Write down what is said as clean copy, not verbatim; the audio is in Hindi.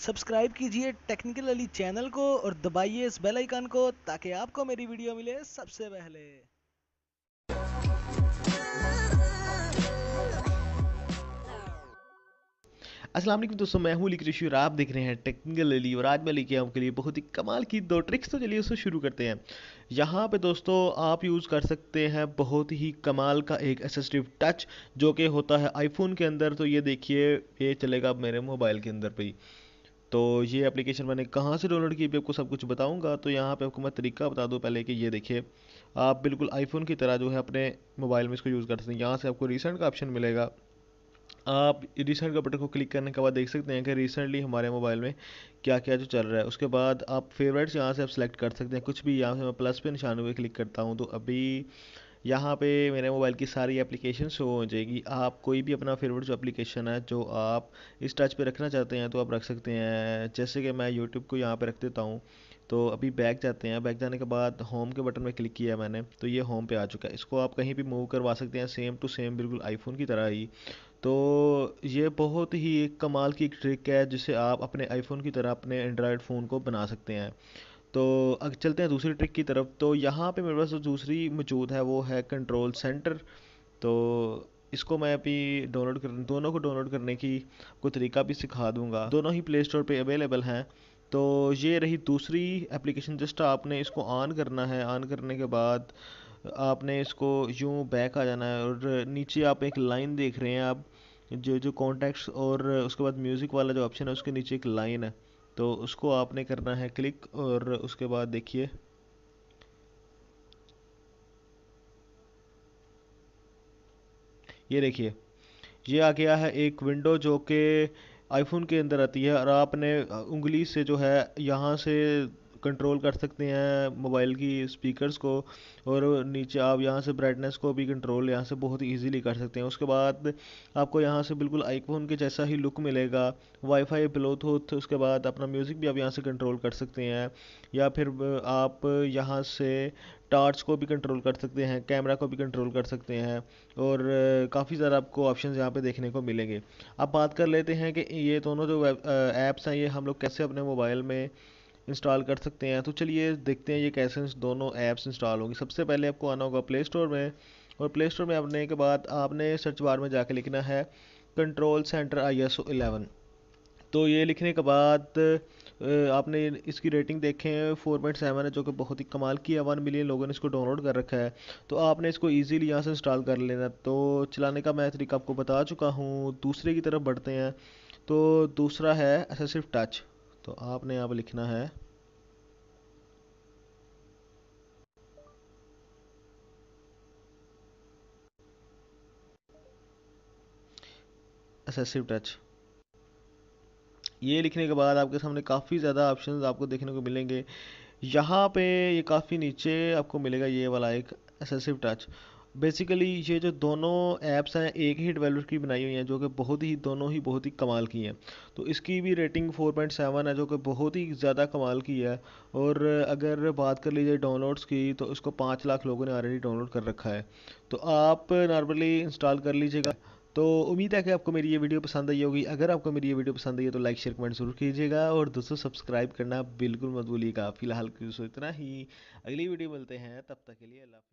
सब्सक्राइब कीजिए टेक्निकल अली चैनल को और दबाइए इस बेल आइकन को ताकि आपको मेरी वीडियो मिले सबसे पहले। अस्सलाम वालेकुम दोस्तों, मैं हूं लिक ऋषि और आप देख रहे हैं टेक्निकल अली। और आज मैं लेके आऊँ के लिए बहुत ही कमाल की दो ट्रिक्स। तो चलिए उससे शुरू करते हैं। यहाँ पे दोस्तों आप यूज़ कर सकते हैं बहुत ही कमाल का एक असिस्टिव टच जो कि होता है आईफोन के अंदर। तो ये देखिए, ये चलेगा अब मेरे मोबाइल के अंदर पे ही। तो ये एप्लीकेशन मैंने कहाँ से डाउनलोड की भी आपको सब कुछ बताऊंगा। तो यहाँ पे आपको मैं तरीका बता दूँ पहले कि ये देखिए, आप बिल्कुल आईफोन की तरह जो है अपने मोबाइल में इसको यूज़ कर सकते हैं। यहाँ से आपको रिसेंट का ऑप्शन मिलेगा। आप रिसेंट का बटन को क्लिक करने के बाद देख सकते हैं कि रिसेंटली हमारे मोबाइल में क्या क्या जो चल रहा है। उसके बाद आप फेवरेट्स यहाँ से आप सेलेक्ट कर सकते हैं कुछ भी। यहाँ से मैं प्लस पे निशान हुए क्लिक करता हूँ तो अभी यहाँ पे मेरे मोबाइल की सारी एप्लीकेशन शो हो जाएगी। आप कोई भी अपना फेवरेट जो एप्लीकेशन है जो आप इस टच पे रखना चाहते हैं तो आप रख सकते हैं। जैसे कि मैं यूट्यूब को यहाँ पे रख देता हूँ। तो अभी बैक जाते हैं। बैक जाने के बाद होम के बटन में क्लिक किया मैंने तो ये होम पे आ चुका है। इसको आप कहीं भी मूव करवा सकते हैं, सेम टू सेम बिल्कुल आईफोन की तरह ही। तो ये बहुत ही एक कमाल की एक ट्रिक है जिसे आप अपने आईफोन की तरह अपने एंड्रॉयड फ़ोन को बना सकते हैं। तो अब चलते हैं दूसरी ट्रिक की तरफ। तो यहाँ पे मेरे पास जो दूसरी मौजूद है वो है कंट्रोल सेंटर। तो इसको मैं अभी डाउनलोड कर दोनों को डाउनलोड करने की कोई तरीका भी सिखा दूंगा। दोनों ही प्ले स्टोर पे अवेलेबल हैं। तो ये रही दूसरी एप्लीकेशन। जस्ट आपने इसको ऑन करना है। ऑन करने के बाद आपने इसको यूं बैक आ जाना है और नीचे आप एक लाइन देख रहे हैं। आप जो जो कॉन्टैक्ट्स और उसके बाद म्यूज़िक वाला जो ऑप्शन है उसके नीचे एक लाइन है। तो उसको आपने करना है क्लिक और उसके बाद देखिए, ये देखिए, ये आ गया है एक विंडो जो कि आईफोन के अंदर आती है। और आपने उंगली से जो है यहाँ से कंट्रोल कर सकते हैं मोबाइल की स्पीकर्स को। और नीचे आप यहाँ से ब्राइटनेस को भी कंट्रोल यहाँ से बहुत इजीली कर सकते हैं। उसके बाद आपको यहाँ से बिल्कुल आईफोन के जैसा ही लुक मिलेगा। वाईफाई ब्लूटूथ, उसके बाद अपना म्यूज़िक भी आप यहाँ से कंट्रोल कर सकते हैं। या फिर आप यहाँ से टॉर्च को भी कंट्रोल कर सकते हैं, कैमरा को भी कंट्रोल कर सकते हैं। और काफ़ी ज़्यादा आपको ऑप्शंस यहाँ पे देखने को मिलेंगे। अब बात कर लेते हैं कि ये दोनों जो ऐप्स हैं ये हम लोग कैसे अपने मोबाइल में इंस्टॉल कर सकते हैं। तो चलिए देखते हैं ये कैसे दोनों ऐप्स इंस्टॉल होंगी। सबसे पहले आपको आना होगा प्ले स्टोर में। और प्ले स्टोर में आने के बाद आपने सर्च बार में जाके लिखना है कंट्रोल सेंटर ISO 11। तो ये लिखने के बाद आपने इसकी रेटिंग देखें 4.7 है जो कि बहुत ही कमाल की है। 1 मिलियन लोगों ने इसको डाउनलोड कर रखा है। तो आपने इसको इजीली यहाँ से इंस्टॉल कर लेना। तो चलाने का मैं तरीका आपको बता चुका हूँ। दूसरे की तरफ बढ़ते हैं। तो दूसरा है असेसिव टच। तो आपने यहाँ पर लिखना है असेसिव टच। ये लिखने के बाद आपके सामने काफ़ी ज़्यादा ऑप्शंस आपको देखने को मिलेंगे। यहाँ पे ये काफ़ी नीचे आपको मिलेगा ये वाला एक असेसिव टच। बेसिकली ये जो दोनों ऐप्स हैं एक ही डेवलपर की बनाई हुई हैं जो कि बहुत ही दोनों ही बहुत ही कमाल की हैं। तो इसकी भी रेटिंग 4.7 है जो कि बहुत ही ज़्यादा कमाल की है। और अगर बात कर लीजिए डाउनलोड्स की तो इसको 5 लाख लोगों ने ऑलरेडी डाउनलोड कर रखा है। तो आप नॉर्मली इंस्टॉल कर लीजिएगा। तो उम्मीद है कि आपको मेरी ये वीडियो पसंद आई होगी। अगर आपको मेरी ये वीडियो पसंद आई है तो लाइक शेयर कमेंट जरूर कीजिएगा। और दोस्तों सब्सक्राइब करना बिल्कुल मत भूलिएगा। फिलहाल के लिए इतना ही। अगली वीडियो मिलते हैं, तब तक के लिए अल्लाह हाफ़िज़।